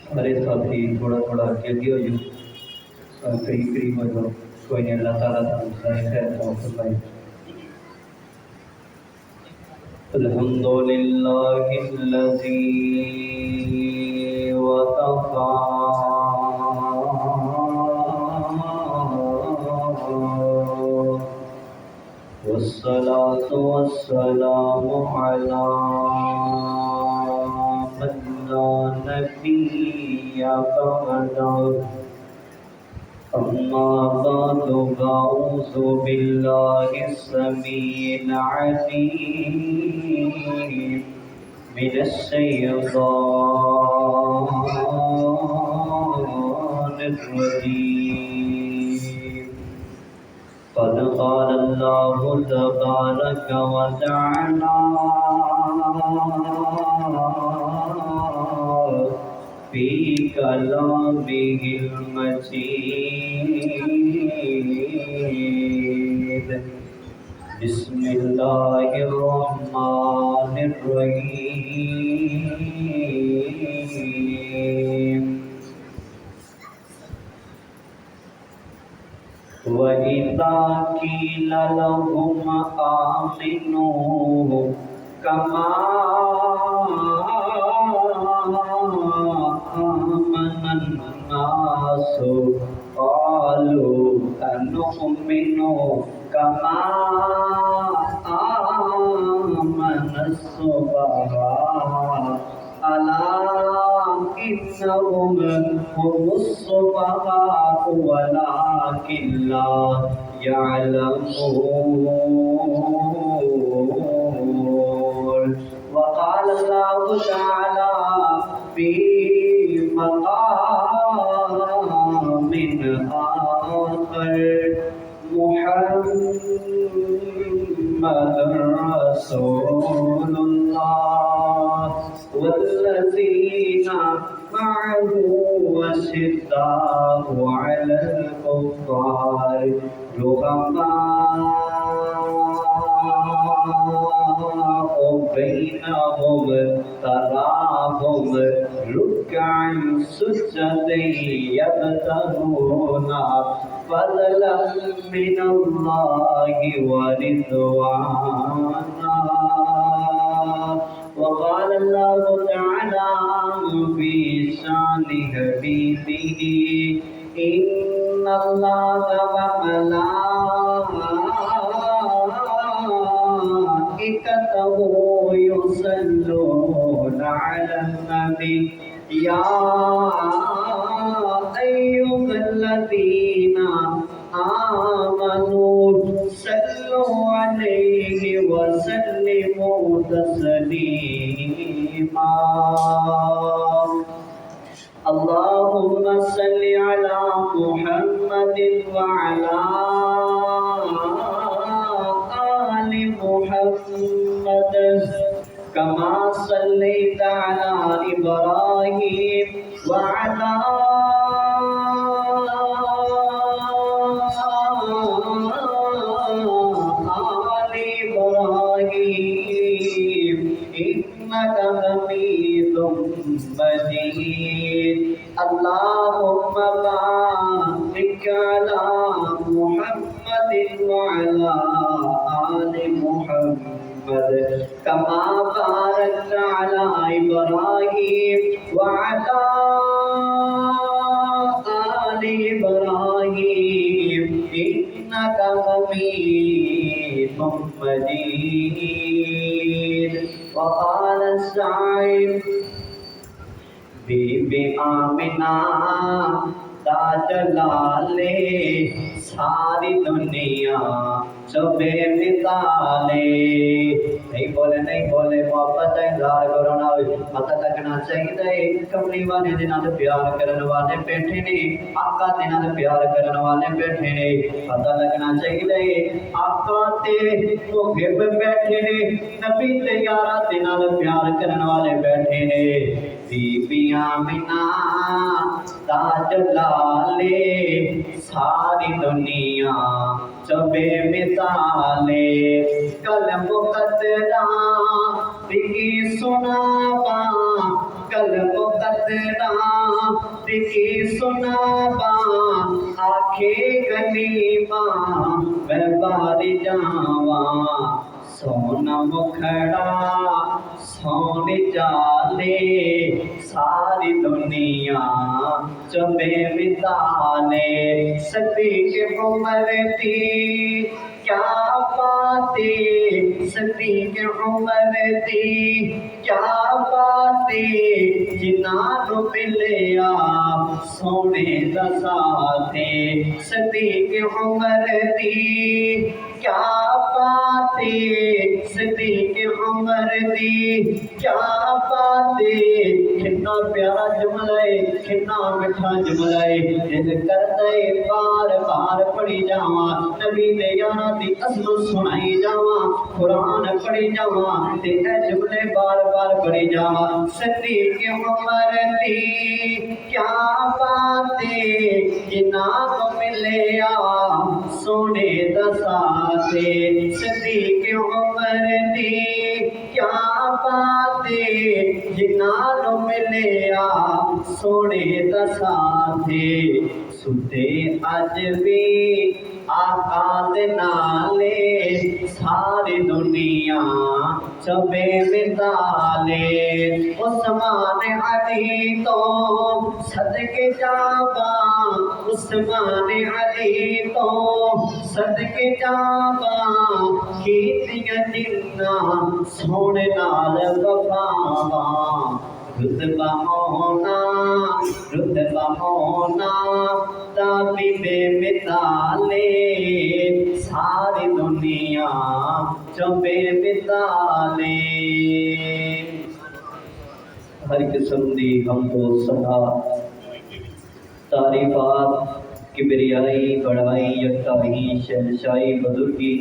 سارے ساتھی تھوڑا تھوڑا جلدی ہو جاؤ، قریب قریب ہو جاؤ، کوئی نہیں، اللہ تعالیٰ تعالیٰ خیر فرمائے۔ الحمد للہ الذی وکفی والصلاة والسلام علی من لا نبی بعدہ، أما بعد فأعوذ بالله السميع العليم من الشيطان الرجيم. قد قال الله تبارك وتعالى في كلامه المجيد. بسم الله الرحمن الرحيم. وَإِذَا قِيلَ لَهُمْ آمِنُوا كَمَا آمَنَ النَّاسُ قَالُوا أَنُؤْمِنُ كَمَا آمَنَ السُّفَهَاءُ أَلَا إِنَّهُمْ هُمُ السُّفَهَاءُ وَلَكِنْ لَا يَعْلَمُونَ. وقال الله تعالى في مقام آخر: محمد رسول الله والذين معه أشداء على الكفار رحماء بينهم تراهم ركعا سجدا يبتغون فضلا من الله ورضوانا. وقال الله تعالى في شان حبيبه: إن الله وملائكته يصلون على النبي يا أيها الذين آمنوا صلوا عليه وسلموا تسليما. اللهم صل على محمد وعلى آل محمد كما صليت على إبراهيم وعلى آل إبراهيم إنك حميد مجيد. اللهم بارك على محمد وعلى آل محمد كما باركت على إبراهيم وعلى آل إبراهيم إنك حميد مجيد. وقال الشاعر: بی بی آمنہ تاج لالے ساری دنیا چوبے مثالے. نہیں بولے محبت کا اظہار کرو نا، پتہ لگنا چاہیے کملی والے دے نال پیار کرن والے بیٹھے نے، آقا دے نال پیار کرن والے بیٹھے نے. پتہ لگنا چاہیے آقا تے محب بیٹھے نے، نبی تے یاراں دے نال پیار کرن والے بیٹھے نے. بی بی آمنہ تاج لالے ساری دنیا چوبے مثالے. کل مقدرہ بھی سناواں کل مقدراں کی سناباں آکھے غنیماں میں باری جاواں سونا مکھڑا سون جالے ساری دنیا چبے مثالے صدیق عمر دی کیا باتیں صدیق عمر دی کیا باتیں جنہاں نو ملیا سونے دا ساتھے صدیق عمر دی کیا باتیں صدیق عمر دی کیا باتیں کتنا پیارا جملہ ہے کتنا میٹھا جملہ ہے دل کرتا ہے بار بار پڑھی جاواں نبی دے یاراں دی عظمت سنائی جاواں قرآن پڑھی جاواں تے اے جملے بار بار پڑھی جاواں صدیق عمر دی کیا باتیں جنہاں نو ملیا سونے دا ساتھے صدیق عمر دی کیا باتیں جنہاں نو ملیا سونے دا ساتھے ستے اج بھی آقا دے نالے ساری دنیا چبے مثالے عثمان علی تو صدقے جاواں عثمان علی تو صدقے جاواں کیتیاں جنہاں سونے نال وفاواں رتبہ ہونا تابی بے مثالے ساری دنیا چبے مثالے ہر قسم دی حمد و ثنا تعریفات کبریائی بڑائی یکتائی شہنشائی بزرگی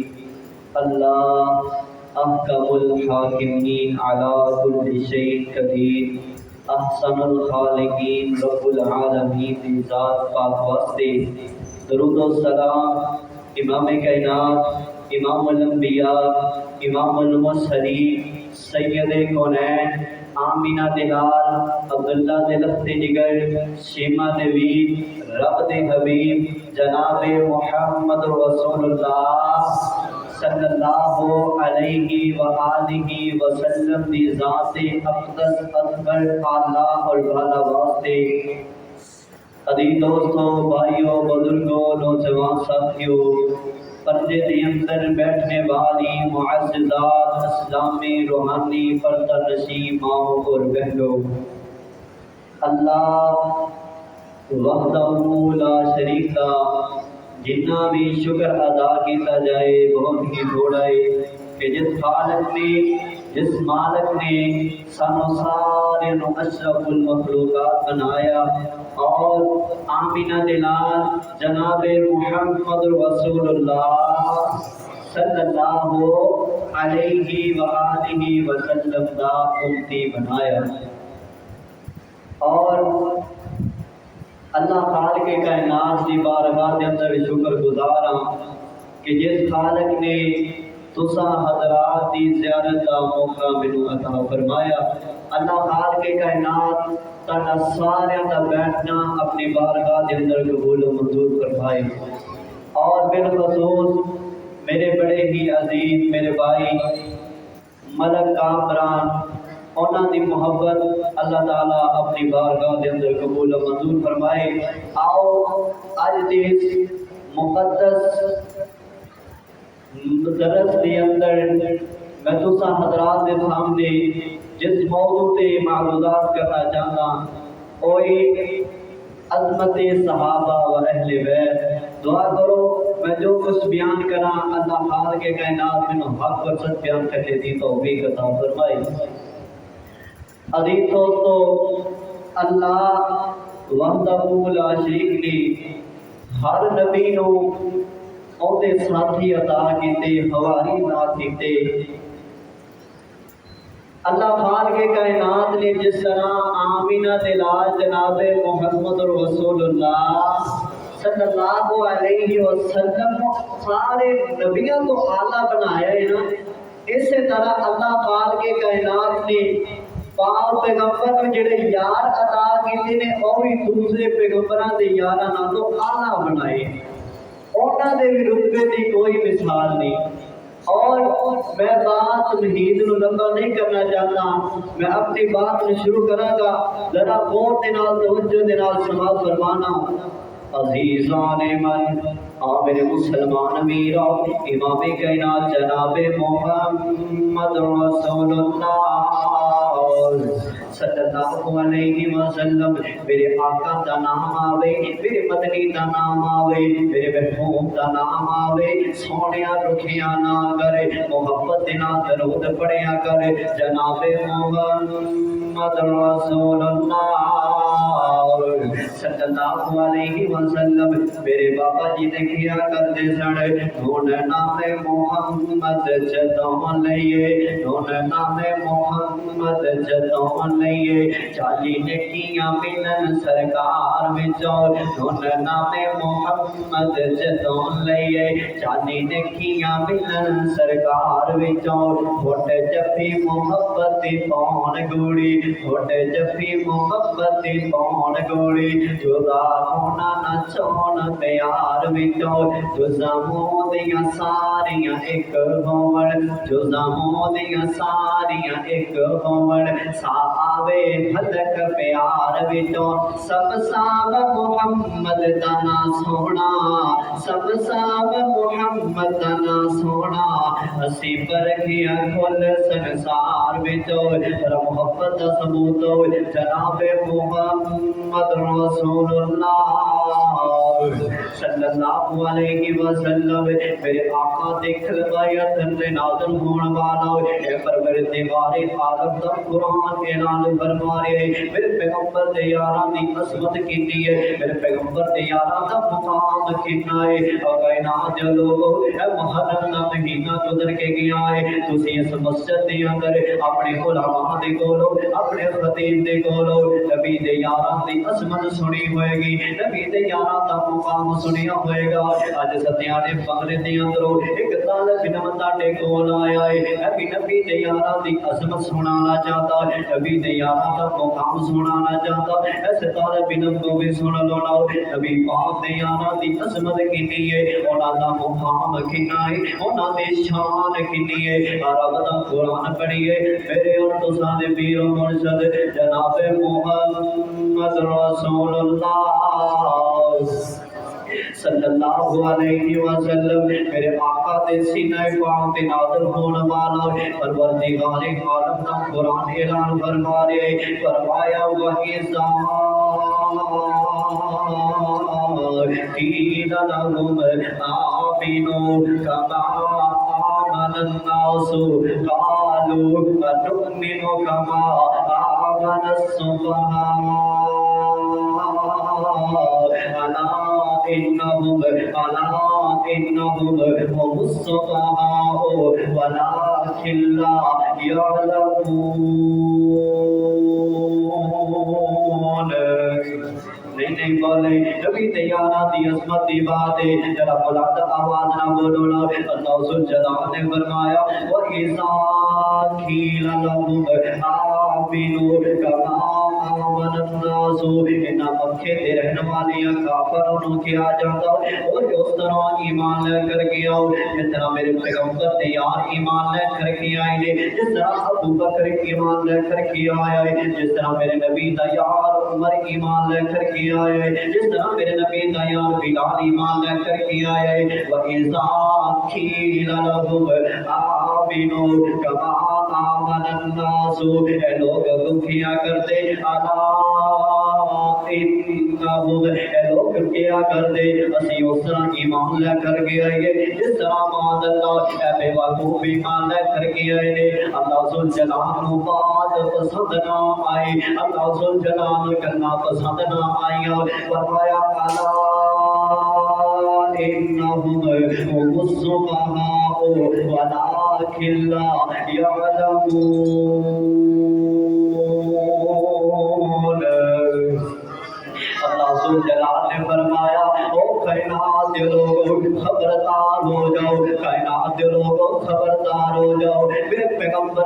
اللہ احکم الحاکمین علی کل شیء قدیر احسن الخالقین رب العالمین دی ذات پاک واسطے درود و سلام امام کائنات امام الانبیاء امام المرسلین سید کونین آمینہ دلال عبداللہ دے لخت جگر شیمہ دے ویر رب دے حبیب جناب محمد رسول اللہ صلی اللہ علیہ وآلہ وسلم دی ذات اقدس اکبر اعلیٰ اور بالا واسطے عزیز دوستوں بھائیوں بزرگوں نوجوان ساتھیوں پردے کے اندر بیٹھنے والی معززات اسلامی روحانی پردہ نشین ماؤں اور بہنوں اللہ وحدہ لا شریک جتنا بھی شکر ادا کیتا جائے بہت ہی تھوڑا ہے کہ جس خالق نے جس مالک نے سانو سارے نو اشرف المخلوقات بنایا اور آمینہ دلال جناب محمد رسول اللہ صلی اللہ علیہ وآلہ وسلم دا امتی بنایا اور اللہ خالق کائنات دی بارگاہ دے اندر شکر گزاراں کہ جس خالق نے تساں حضرات دی زیارت دا موقع مینوں عطا فرمایا اللہ خالق کائنات تہاڈا سارے دا بیٹھنا اپنی بارگاہ دے اندر قبول و منظور فرمائے اور بالخصوص میرے بڑے ہی عزیز میرے بھائی ملک کامران انہاں دی محبت اللہ تعالیٰ اپنی بارگاہ دے اندر قبول و منظور فرمائے آؤ آج دے مقدس درس کے اندر میں تساں حضرات کے سامنے جس موضوع تے معروضات کرنا چاہتا اوہی عظمت صحابہ و اہل بیت دعا کرو میں جو کچھ بیان کراں اللہ خالق کے کائنات میں حق پر سچ بیان کرنے دی توفیق عطا فرمائے عزیز دوستو اللہ وحدہ لا شریک نے ہر نبی نو اودے ساتھی عطا کیتے حواری عطا کیتے اللہ خالق کائنات نے جس طرح آمینہ دلال جناب محمد رسول اللہ صلی اللہ علیہ وسلم سارے نبیوں کو اعلیٰ بنایا ہے نا اسی طرح اللہ خالق کائنات نے پاک پیغمبر کو جڑے یار عطا کیتے نے او بھی دوسرے پیغمبراں دے یاراں نالوں اعلیٰ بنائے، انہاں دے بھی رتبے دی کوئی مثال نہیں۔ اور میں بات مہید نو لمبا نہیں کرنا چاہتا، میں اپنی بات میں شروع کراں گا، ذرا غور دے نال توجہ دے نال سماعت فرمانا۔ عزیزان من، میرے مسلمان امیر امام کائنات جناب محمد رسول اللہ صلی اللہ علیہ وسلم، میرے آقا دا نام آوے، میرے مدنی دا نام آوے، میرے محبوب دا نام آوے، سونیا رکھیا نہ کرے، محبت دینا درود پڑھیا کرے، جناب محمد رسول اللہ صلی اللہ علیہ وسلم۔ میرے بابا جی نے کیا کرتے سن، ہن نام محمد جدوں لئیے، ہن نام محمد جدوں لئیے، 40 نیکیاں ملن سرکار وچوں، ہن نام محمد جدوں لئیے، 40 نیکیاں ملن سرکار وچوں، ہوٹ جفی محبت دی پون گوڑی، ہوٹ جفی محبت دی پون گوڑی، جدا ہونا نہ چون پیار وچوں، جزا مودیاں ساریاں ایک ہون، جزا مودیاں ساریاں ایک ہون، سا آوے حلق پیار وچوں، سب ساب محمد دا نام سونا، سب ساب محمد دا نام سونا، اسی پر کیا کھل سنسار وچوں، محبت دا ثبوت جناب محمد رسول اللہ صلی اللہ علیہ وسلم۔ میرے آقا دیکھل بایت اندر نازل ہون والا، اے پروردگار عالم دا قرآن اعلان فرما رہے، میرے پیغمبر دے یاراں دی عظمت کتنی ہے، میرے پیغمبر دے یاراں دا مقام کتنا ہے، اور کائنات جو لوگو اے محرم دا مہینہ گزر کے گیا ہے، تسی اس مسجد دے اندر اپنے علماء دے کولو، اپنے خطیب دے کولو نبی دے یاراں دی عظمت سنی ہوئے گی، نبی دے یاراں دا مقام سنیا ہوئے گا۔ اج ستیانے بغرے دے اندروں ایک طالب علم تاڈے کول آیا ہے، نبی دے یاراں دی عظمت سنانا چاہتا ہے، نبی دے یاراں دا مقام سنانا چاہتا ہے، ایسے طالب علم کو بھی سن لو نا، نبی پاک دے یاراں دی عظمت کتنی ہے، انہاں دا مقام کتنا ہے، انہاں دی شان کتنی ہے، رب دا قرآن پڑھیے میرے اور تساں دے پیر و مرشد جناب محمد رسول اللہ صلی اللہ علیہ وسلم۔ میرے آقا دے سینہ پاک تے نازل ہون والا پروردگار عالم دا قرآن اعلان فرما رہے، فرمایا وَإِذَا قِيلَ لَهُمْ آمِنُوا كَمَا آمَنَ النَّاسُ قَالُوا أَنُؤْمِنُ كَمَا آمَنَ السُّفَهَاءُ أَلَا إِنَّهُمْ هُمُ السُّفَهَاءُ وَلَكِنْ لَا يَعْلَمُونَ۔ نہیں بولے نبی تیارہ دی عظمت دی بات ہے، ذرا بلند آواز نہ بولو نا، اللہ ذوالجلال نے فرمایا وَإِذَا قِيلَ لَهُمْ آمِنُوا كَمَا آمَنَ النَّاسُ، انہاں مکے دے رہنے والیاں کافروں نوں کیا جاتا اور اس طرح ایمان لے کر کے آؤ جس طرح میرے پیغمبر نے یار ایمان لے کر کے آئے نے، جس طرح ابو بکر ایمان لے کر کے آیا ہے، جس طرح میرے نبی دا یار عمر ایمان لے کر کے آیا ہے، جس طرح میرے نبی دا یار بلال ایمان لے کر کے آیا ہے۔ وَإِذَا قِيلَ لَهُمْ آمِنُوا كَمَا آمَنَ النَّاسُ، اے لوگ کیا کرتے الا انہم، اے لوگ کیا کرتے اسی اس طرح ایمان لے کر کے آئے جس طرح معاذ اللہ اے بے وقوف ایمان لے کر کے آئے نے، اللہ ذوالجلال نو بات پسند نہ آئی، اللہ ذوالجلال کرنا پسند نہ آئی، فرمایا الا انہم ہم السفہاء ولکن لا یعلمون۔ اللہ ذوالجلال نے فرمایا او کائنات کے لوگوں خبردار ہو جاؤ، کائنات کے لوگوں خبردار ہو جاؤ، میرے پیغمبر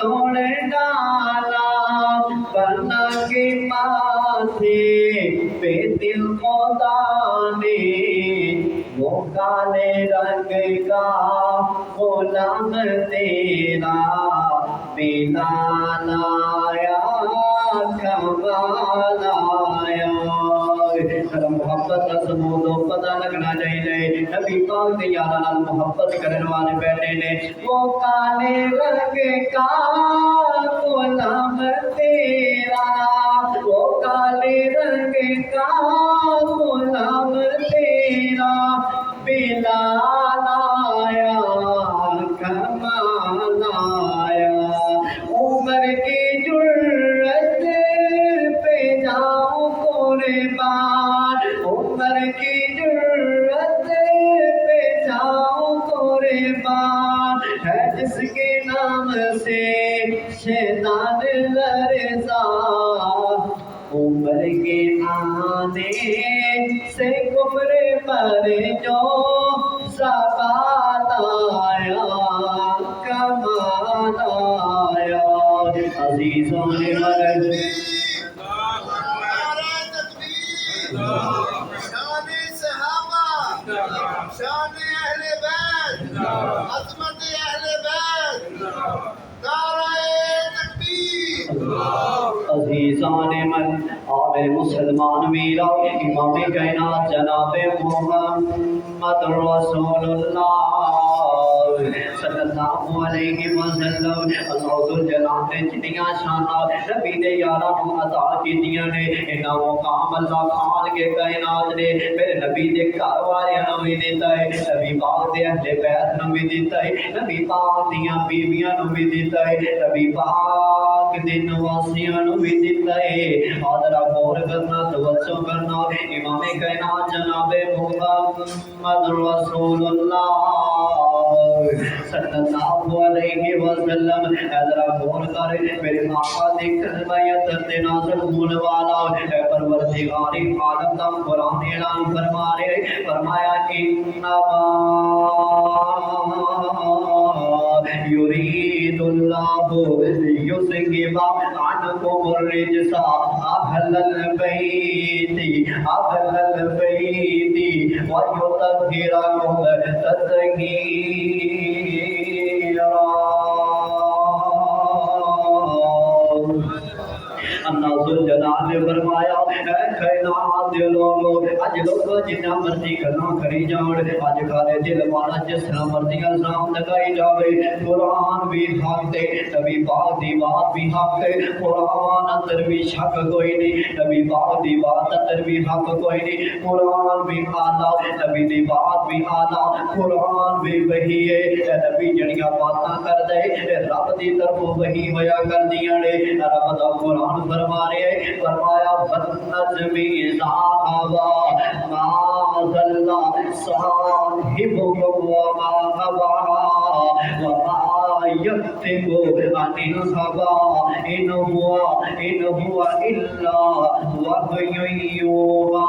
توڑ ڈالا بنا کے ماتھے پہ دل خدا نے وہ کالے رنگ کا غلام تیرا بلال آیا کمال آیا محبت کا سمود پتہ لگنا چاہیے نبی پاک کے یارہ نال محبت کرنے والے بیٹھے نے وہ کالے رنگ کا غلام تیرا وہ کالے رنگ کا غلام تیرا بلال آیا کمال آیا عمر کی جرت پہ جاؤں قربان عمر کی جرت پہ جاؤں قربان ہے جس کے نام سے شیطان لرزا عمر کے آنے سے کفر پر جو ثبات آیا کمال آیا عزیزوں نے مرد شان صحابہ شان اہل بیت عظمت اہل بیت نعرہ تکبیر عزیزان من آب مسلمان میرا امام کائنات جناب محمد رسول اللہ صلی اللہ علیہ وسلم اللہ ذوالجلال نے جتنیاں شاناں نبی دے یاراں نوں عطا کیتیاں نے انہاں مقام اللہ خان کے کائنات نے پھر نبی دے گھر والیاں نوں بھی دتا ہے نبی پاک دے اہل بیت نوں بھی دتا ہے نبی پاک دیاں بیویاں نوں بھی دتا ہے نبی پاک دے نواسیاں نوں بھی دتا ہے حاضرہ غور کرنا توجہ کرنا امام کائنات جناب محمد رسول اللہ صلی اللہ علیہ وسلم حضرہ غور کر میرے آقا دے کلمہ تے نازل ہونے والا اے پروردگار عالم دا قرآن اعلان فرما رہے فرمایا انما یرید اللہ لیذہب عنکم الرجس اہل البیت ویطہرکم تطہیرا اللہ ذوالجلال نے فرمایا اے کائنات دے لوگو اج لوگ جتنا مرضی گلاں کری جان اج کالے دل والا جس طرح مرضی الزام لگائی جاوے قرآن بھی حق دے نبی پاک دی بات بھی حق ہے قرآن اندر بھی شک کوئی نہیں نبی پاک دی بات اندر بھی حق کوئی نہیں قرآن بھی آلہ نبی دی بات بھی آلہ قرآن بھی وحی ہے نبی جڑیاں باتاں کر دے رب دی طرف وحی ہویا کر دیاں نے رب دا قرآن فرما رہے فرمایا والنجم اذا ہوا ما ضل صاحبكم وما غوى وما ينطق عن الهوى إن هو إلا وحي يوحى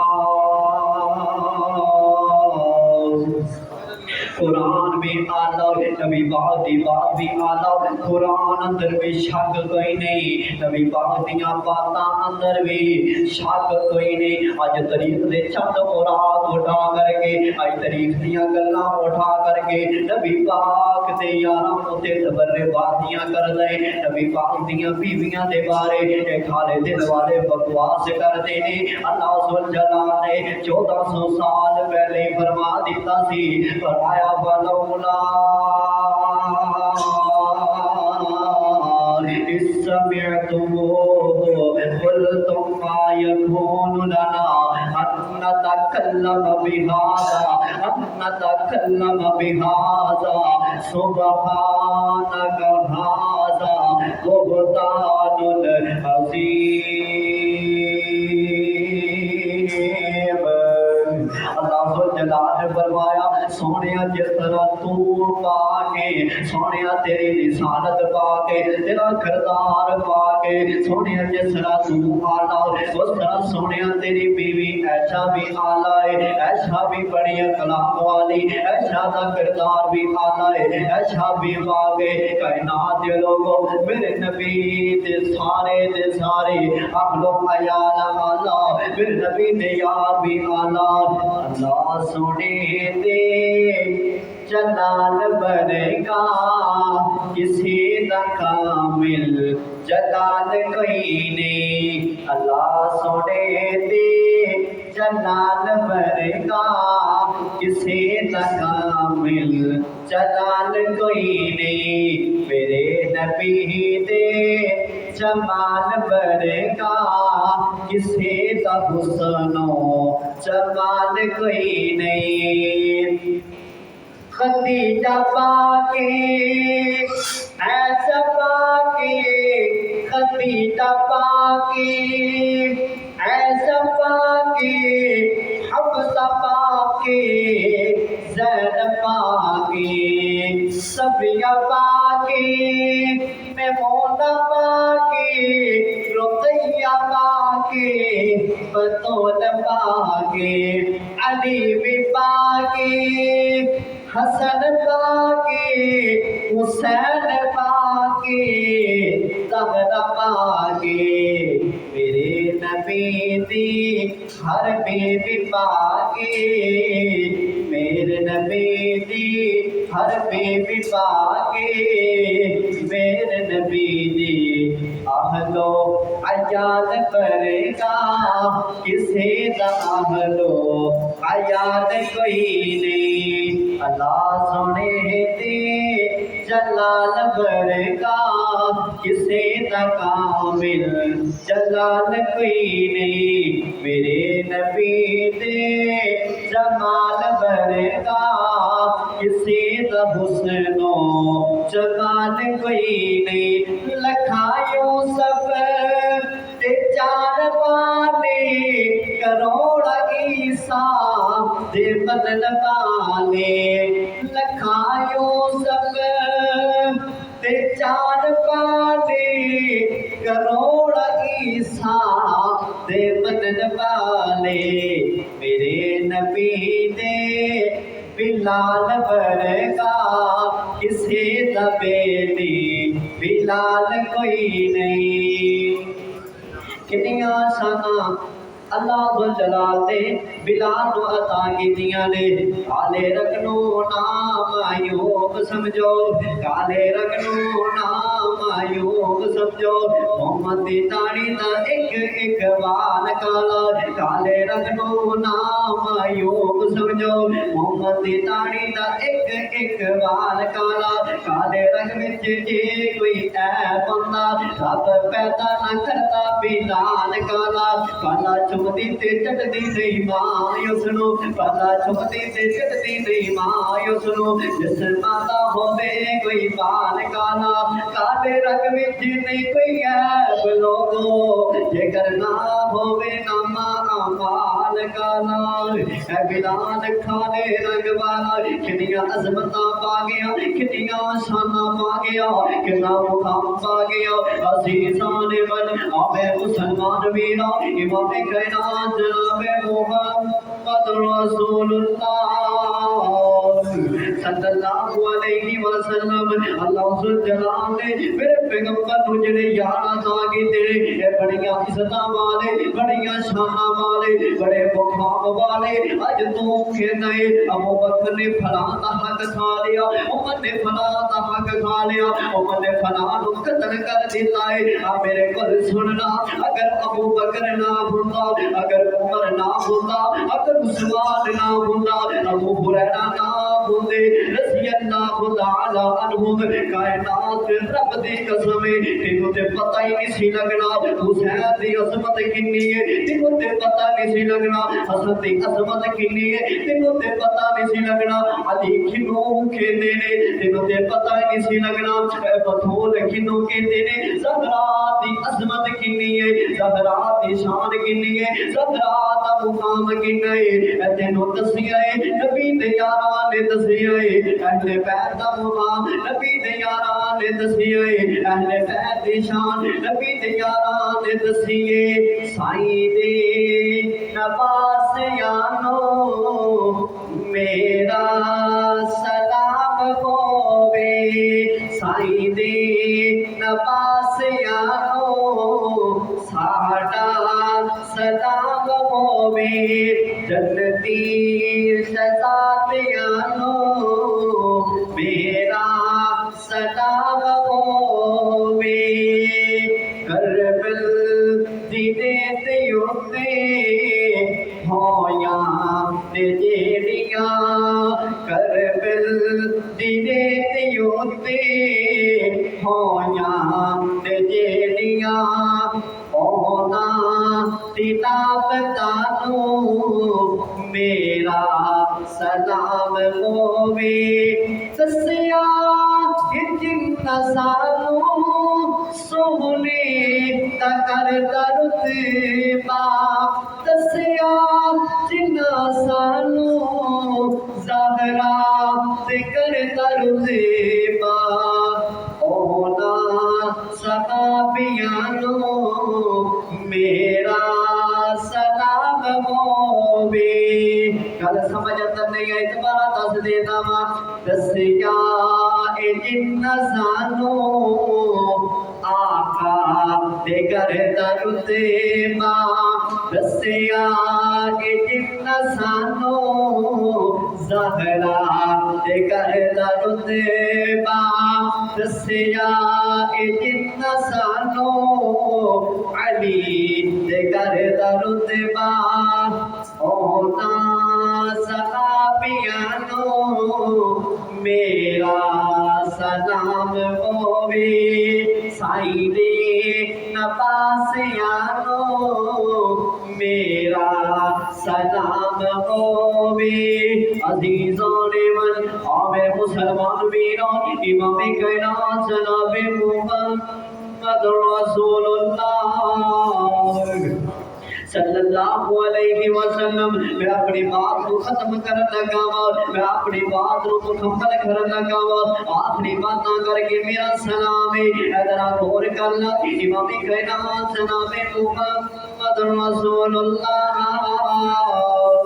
قرآن بھی آلہ نبی پاک دی بات بھی آلہ قرآن اندر بھی شک کوئی نہیں نبی پاک دیاں باتاں اندر بھی شک کوئی نہیں اج تاریخ دے چند خوراک اٹھا کر کے اج تاریخ دیاں گلاں اٹھا کر کے نبی پاک دے یاراں تے تبرے باتیاں کر دے نبی پاک دیاں بیویاں دے بارے کھالے دل والے بکواس کردے نے اللہ ذوالجلال نے 1400 سال پہلے فرما دیتا سی فرمایا ولولا إذ سمعتموه قلتم ما يكون لنا أن نتكلم بهذا سبحانك هذا بهتان عظيم اللہ ذوالجلال نے فرمایا سونیا جس طرح تو پا کے سونیا تیری رسالت پا کے تیرا کردار پا کے سونیا جس طرح تو آنا اس طرح سونیا تیری بیوی ایسا بھی آلہ ہے، ایسا بھی بڑی اخلاق والی، ایسا دا کردار بھی آلہ ہے، ایسا بھی واقع کائنات دے لوگوں میرے نبی دے سارے اہل و عیال آلہ، میرے نبی دے یار بھی آلہ۔ اللہ سونے دے جلال برگا کسی دا کامل جلال کوئی نہیں، اللہ سونے دے جلال برگا کسی دا کامل جلال کوئی نہیں، میرے نبی دے جمال برگا کسی دا حسن و جمال کوئی نہیں۔ خدیجہ پاکے ایسا پاکے، خدیجہ پاکے ایسا پاکے، حفصہ پاکے زینب پاکے، صفیہ پاکے میمونہ پاکے، رقیہ پاکے بطول پاکے، علی بھی پاکے، حسن پاکے، حسین پاکے، زہرا پاکے، میرے نبی دی ہر بیوی پاکے، میرے نبی دی ہر بیوی پاکے، میرے نبی دی اہل و عیال برگا کسی دا اہل و عیال کوئی نہیں، اللہ سونے دے جلال برگا کسی دا کامل جلال کوئی نہیں، میرے نبی دے جمال برگا کسی دا حسن و جمال کوئی نہیں، لکھاں یوسف تے چار والے کروڑ عیسیٰ دے بدن والے، لکھاں یوسف تے چار والے کروڑ عیسیٰ دے بدن والے، میرے نبی دے بلال برگا کسی دا بیٹی بلال کوئی نہیں۔ کنیاں شاناں اللہ ذوالجلال نے بلال نو عطا کیتیاں نے، کالے رنگ نو نام ایوب سمجھو، کالے رنگ نو نام ایوب سمجھو، محمد دی داڑھی دا ایک وال کالا، کالے رنگ نو نام ایوب سمجھو، محمد دی داڑھی دا ایک وال کالا، کالے رنگ وچ جے کوئی عیب ہوندا رب پیدا نہ کرتا بلال کالا، کالا چمدی تے چٹدی نہیں ماں اسنو، کالا چمدی تے چٹدی نہیں ماں اسنو، جس ماتا ہووے کوئی بال کالا، کالے رنگ وچ نہیں کوئی عیب لوگو، جے کرنا ہووے ناما اعمال کالا، اے بلال کالے رنگ والا کنیاں عظمتاں پا گیا، کنیاں شاناں پا گیا، کنا مقام پا گیا، عزیزان من آبے مسلمان ویرا امام کائنات جناب محمد رسول اللہ صلی اللہ علیہ وسلم، اللہ ذوالجلال نے میرے پیغمبر کو جڑے یار عطا کیتے اے بڑیاں عزتاں والے، بڑیاں شاناں والے، بڑے مقام والے، اج تو کہنا ہے ابو بکر نے فلاں دا حق کھا لیا، عمر نے فلاں دا حق کھا لیا، عمر نے فلاں نو قتل کر دیتا ہے، میرے کل سننا، اگر ابو بکر نہ ہوندا، اگر عمر نہ ہوندا، اگر عثمان نہ ہوندا، ابو ہریرہ نہ ہوندے رضی اللہ تعالی عنہم، کائنات رب دی قسم تینوں تے پتہ ہی نہیں سی لگنا حسین دی عظمت کنی ہے، تینوں تے پتہ نہیں سی لگنا حسن دی عظمت کنی ہے، تینوں تے پتہ نہیں سی لگنا علی کنوں کہندے نے، تینوں تے پتہ ہی نہیں سی لگنا بطول کنوں کہندے نے، زہرا دی عظمت کنی ہے، زہرا دی شان کنی ہے، زہرا دا مقام کنا ہے، تینوں دسیا ہے نبی دے یاراں نے دسیا ہے، اہل بیت دا مقام نبی دے یاراں نے دسیا ہے، اہل بیت دی شان نبی دے یاراں نے دسی ہے، سائیں دے نواز نباسیانو میرا سلام ہووے سائیں دے نباسیانو ساڈا سلام ہووے جنتی شہزادیانو میرا سلام ہووے کربل دی تے اوتے ہویاں نے جیڑیاں کربل دی تے اوتے ہویاں نے جیڑیاں اوہناں تلاوتانو میرا سلام ہووے دسیا جنہ سانو سونے دا کردا رتبہ دسیا جنہ سانو زہرا تے کردا رتبہ اوہناں صحابیانو میرا سلام ہووے گل سمجھ اندر نہیں آئی دوبارہ دس دینا وا دسیا اے جنہ سانو آقا دے گھر دا رتبہ دسیا اے جنہ سانو زہرا دے گھر دا رتبہ دسیا اے جنہ سانو علی دے گھر دا رتبہ اوہناں صحابیانو میرا سلام ہووے سائیں دے نباسیانو میرا سلام ہووے عزیزان من آوے مسلمان ویران امام کائنات جناب محمد رسول اللہ صلی اللہ علیہ وسلم میں اپنی بات کو ختم کرنے لگا میں اپنی بات کو مکمل کرنے لگا آخری بات نہ کر کے میرا سلام ہے ادھر غور کرنا امام کائنات جناب محمد رسول اللہ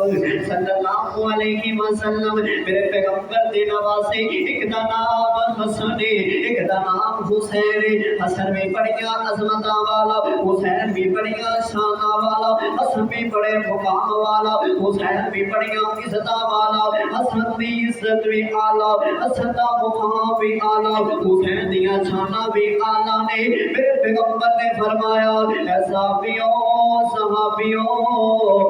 صلی اللہ علیہ وسلم میرے پیغمبر دی نواسے ایک دا نام حسن ایک دا نام حسین حسن بھی بڑیا عظمت والا حسین بھی بڑیا شان والا حسن بھی بڑے مقام والا حسین بھی بڑیا عزت والا حسن دی عزت بھی اعلی حسن دا مقام بھی اعلی حسین دیا شانہ بھی اعلی نے میرے پیغمبر نے فرمایا اے صحابیوں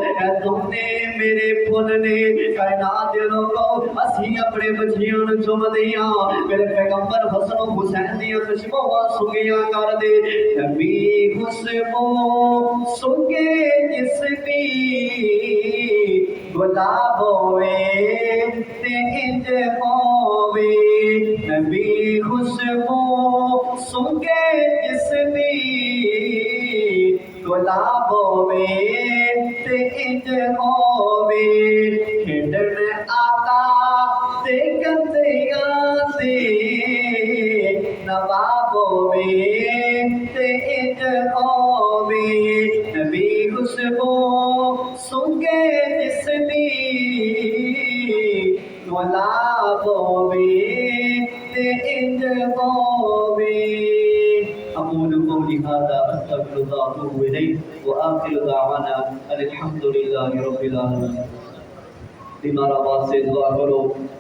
اے تم نے میرے پھول نے کائنات دے لوگو اسی اپنے بچیاں چوم دیاں میرے پیغمبر حسن و حسین دیا خوشبو سنگیاں کر دے نبی خوشبو سنگے جس بھی گلاب ہوئے تے انج ہوئے نبی خوشبو سنگے جس بھی گلاب ہوئے تے انج ہوئے کھیڈن آقا تے گندیاں تے نواب ہوئے تے انج ہوئے نبی خوشبو سنگے جس بھی گلاب ہوئے تے انج ہوئے أقول قولي هذا أستغفر الله وأتوب إليه وآخر دعوانا الحمد لله رب العالمين. بما رواه سيد